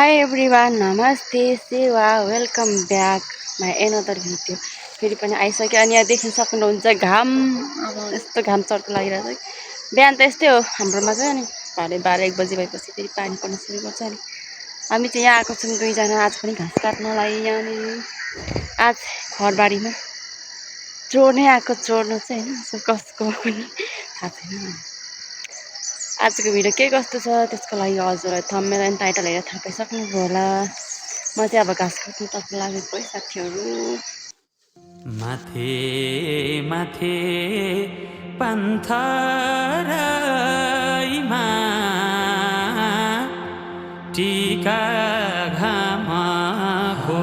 Hi everyone, namaste, सेवा, welcome back my another video. फेरि पनि आइसक्यो अनि यहाँ देख्न सक्नुहुन्छ घाम। अब यस्तो घाम चर्को लागिरहेको छ। बिहान त यस्तै हो हाम्रोमा चाहिँ। अनि भरे 12-1 बजी भएपछि फेरि पानी पर्न सुरु गर्छ। अनि हामी चाहिँ यहाँ आएको छौँ दुईजना आज पनि घाँस काट्नलाई। यहाँनिर आज घरबारीमा चोर नै आएको, चोर्नु चाहिँ होइन, कसको पनि थाहा छैन। आजको भिडियो के कस्तो छ त्यसको लागि हजुरलाई थम्बनेल एन्ड टाइटल हेरेर थाहा पाइसक्नुभयो होला। म चाहिँ अब घाँस काट्नुतर्फ लागेको है साथीहरू। माथे माथे पन्थराईमा टीका घामको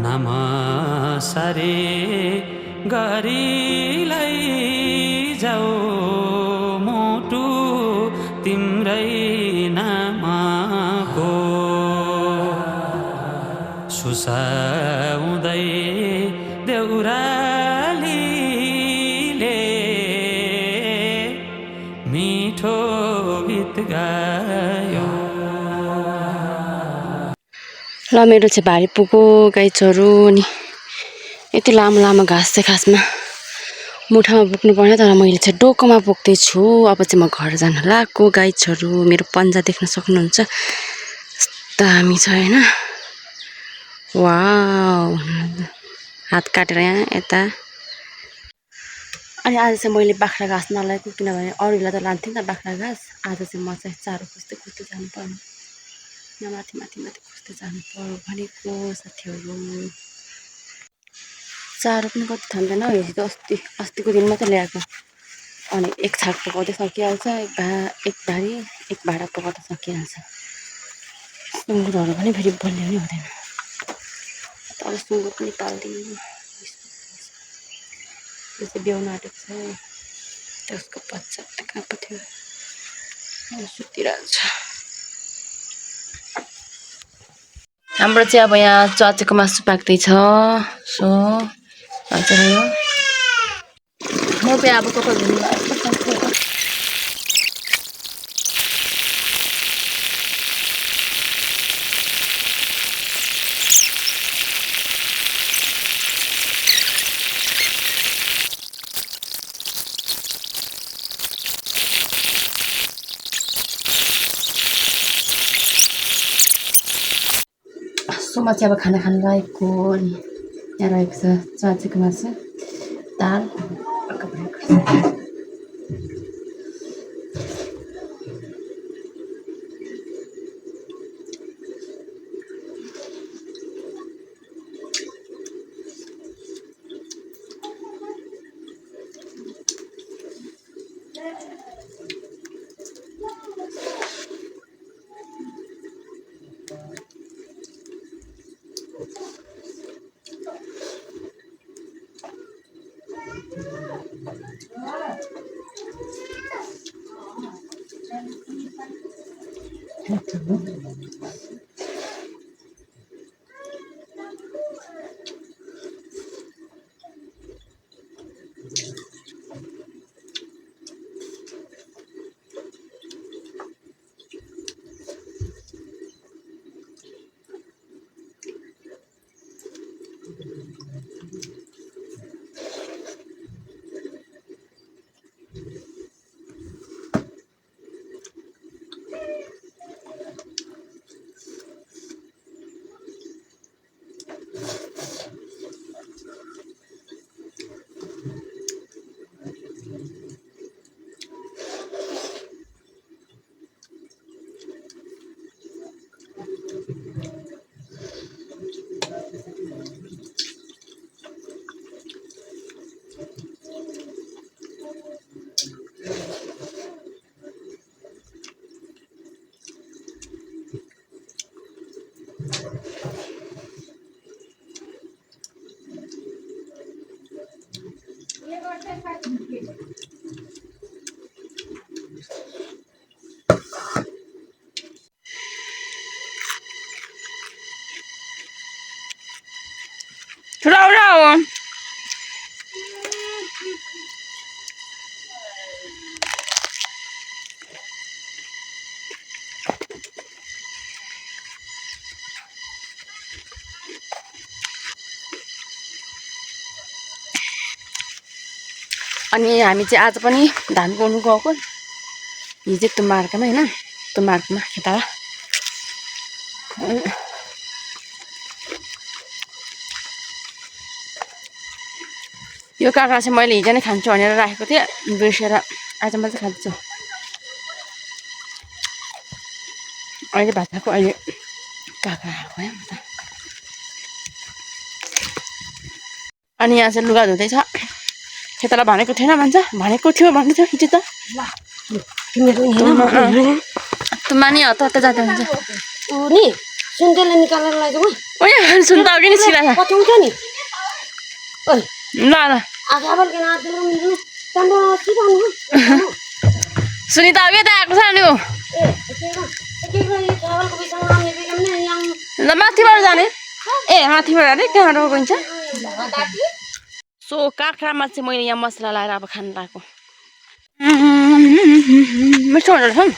नमसरे गरी जाऊ मुटु तिम्रै नामको सुसाउँदै देउरालीले मिठो गीत गायो। ल मेरो चाहिँ भारी पुगो गाई चोरु। अनि यति लामो लामो घाँस चाहिँ खासमा मुठामा बोक्नु पर्ने, तर मैले चाहिँ डोकोमा बोक्दैछु। अब चाहिँ म घर जान लागेको। गाई चोरु मेरो पन्जा देख्न सक्नुहुन्छ, दामी छ होइन। वाउ, हात काटेर यहाँ यता। अनि आज चाहिँ मैले बाख्रा घाँस नलाएको, किनभने अरूलाई त लान्थेँ नि त बाख्रा घाँस। आज चाहिँ म चाहिँ चारो खोज्दै खोज्दै जानु पर्यो। यहाँ माथि माथि माथि खोज्दै जानु पर्यो भनेको साथीहरू। चारो पनि कति थाम्दैन हो, हिजो त अस्तिको दिन मात्रै ल्याएको। अनि एक छाक पकाउँदै सकिहाल्छ, एक भाँडा पकाउँदा सकिहाल्छ। सुँगुरहरू पनि फेरि बलियो नि हुँदैन। अब सुँगुर पनि पाल्दिनँ। त्यो चाहिँ ब्याउनु आँटेको छ। त्यसको बच्चा त कहाँ पो थियो, सुतिरहेको छ। हाम्रो चाहिँ अब यहाँ चचेको मासु पाक्दैछ। सो हजुर म चाहिँ अब कपाल धुनु लाग्यो। सो म चाहिँ अब खाना खानु लागेको। अनि यहाँ रहेको छ चचेको मासु, दाल पक्का भएको। Bravo! अनि हामी चाहिँ आज पनि धान गोड्नु गएको हिजो तुम्बार्कामा होइन तुम्बार्कामा खेताला यो काँक्रा चाहिँ मैले हिजो नै खान्छु भनेर राखेको थिएँ बिर्सेर आज मात्रै खान्छु अहिले भात खाएको अहिले काँक्रा खाएको है म त अनि यहाँ चाहिँ लुगा धुँदैछ खेताला भनेको थिएन भन्छ भनेको थियो भन्दै थियो हिजो त तुमा नि हतार जाँदा हुन्छ नि सुन्तले निकालेर लैजाऊ ओइ सुन्ता हो कि नि सिला पचाउँछ नि ओइ ल ल आगाबल के नाच दिनु तम्बो के गर्नु सुनिता हो कि त आएको छ नि उ के यो चावलको बिचमा आउने बेगम नि यहाँ ल माथिबाट जाने ए माथिबाट जाने कहाँ रोकिन्छ सो काँक्रामा चाहिँ मैले यहाँ मसला लाएर अब खान लगाएको मिठो हुँदो रहेछ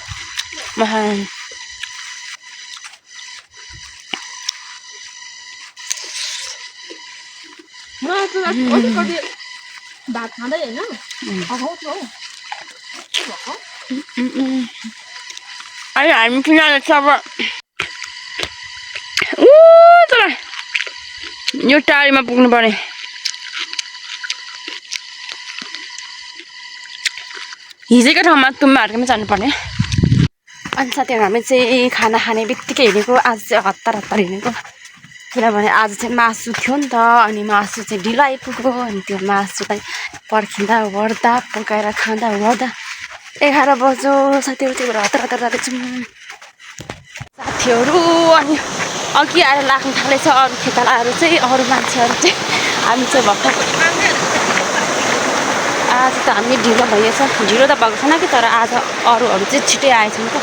भात खाँदै होइन अहिले हामी किन अब तर यो टाढीमा पुग्नु पर्ने हिजोको ठाउँमा तुम्बाहरूकोमा जानुपर्ने अनि साथीहरू हामी चाहिँ खाना खाने बित्तिकै हिँडेको आज चाहिँ हतार हिँडेको किनभने आज चाहिँ मासु थियो नि त अनि मासु चाहिँ ढिलो आइपुग्यो अनि त्यो मासु चाहिँ पर्खिँदा ओर्दा पकाएर खाँदा ओर्दा 11 बज्यो साथीहरू त्यही भएर हतार जाँदैछौँ साथीहरू अनि अघि आएर लाग्नु थालेछ अरू खेतालाहरू चाहिँ अरू मान्छेहरू चाहिँ हामी चाहिँ भर्खर आज त हामी ढिलो भइएछ ढिलो त भएको छैन कि तर आज अरूहरू चाहिँ छिटै आएछ नि त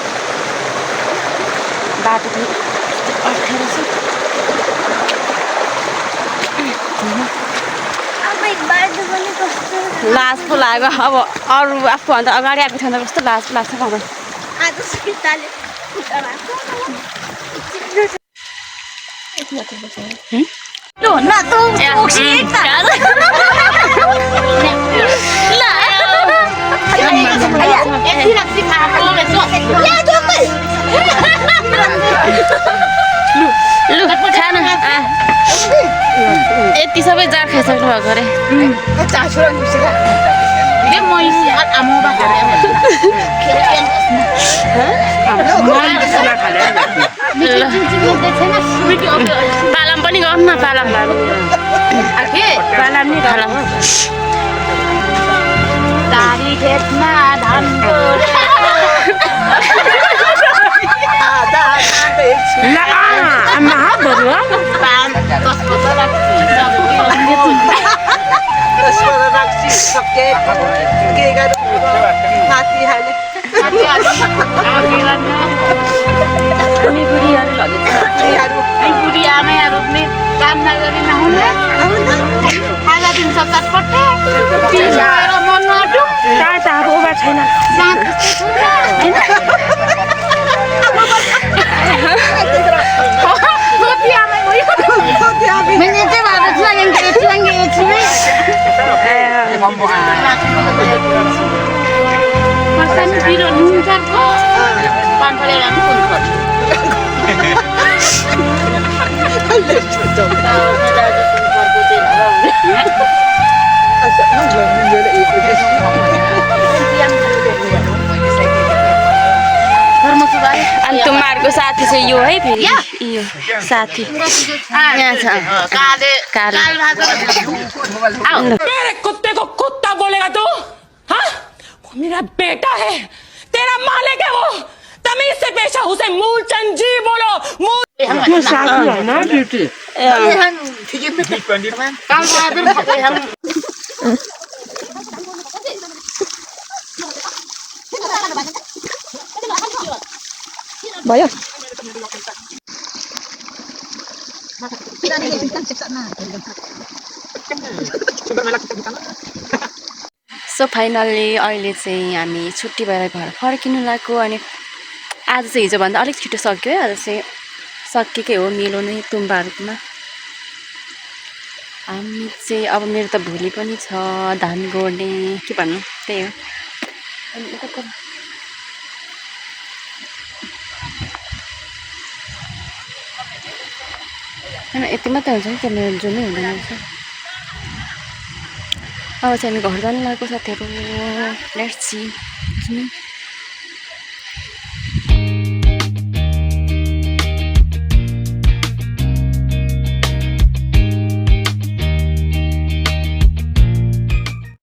बाटो पनि अप्ठ्यारो छ लाज पो लाग्यो अब अरू आफूभन्दा अगाडि आएको थियो भने कस्तो लाज पो लाग्छ मलाई यति सबै जार खाइसक्नु भएको अरे पालाम पनि गर्नु न पालाम नि पालाम दारी खेतमा धान बुढी आमाहरू काम नगरी नहुने खाजा दिन्छ चटपटे मन नटु छैन अनि तुम्हारको साथी चाहिँ यो है फेरि यो साथी यहाँ छ मेरे कुत्ते को कुत्ता बोलेगा तू? हाँ? वो मेरा बेटा है, तेरा मालिक है वो। तमीज से पेश है, उसे मूलचंद जी बोलो। भयो सो फाइनल्ली अहिले चाहिँ हामी छुट्टी भएर घर फर्किनु लागेको अनि आज चाहिँ हिजोभन्दा अलिक छिटो सक्यो है आज चाहिँ सकिएकै हो मेलो नै तुम्बाहरूमा हामी चाहिँ अब मेरो त भोलि पनि छ धान गोड्ने के भन्नु त्यही हो अनि होइन यति मात्रै हुन्छ नि त मेरो जुनै हुँदैन रहेछ अब चाहिँ हामी घर जानु लागेको साथीहरू लेट्स सी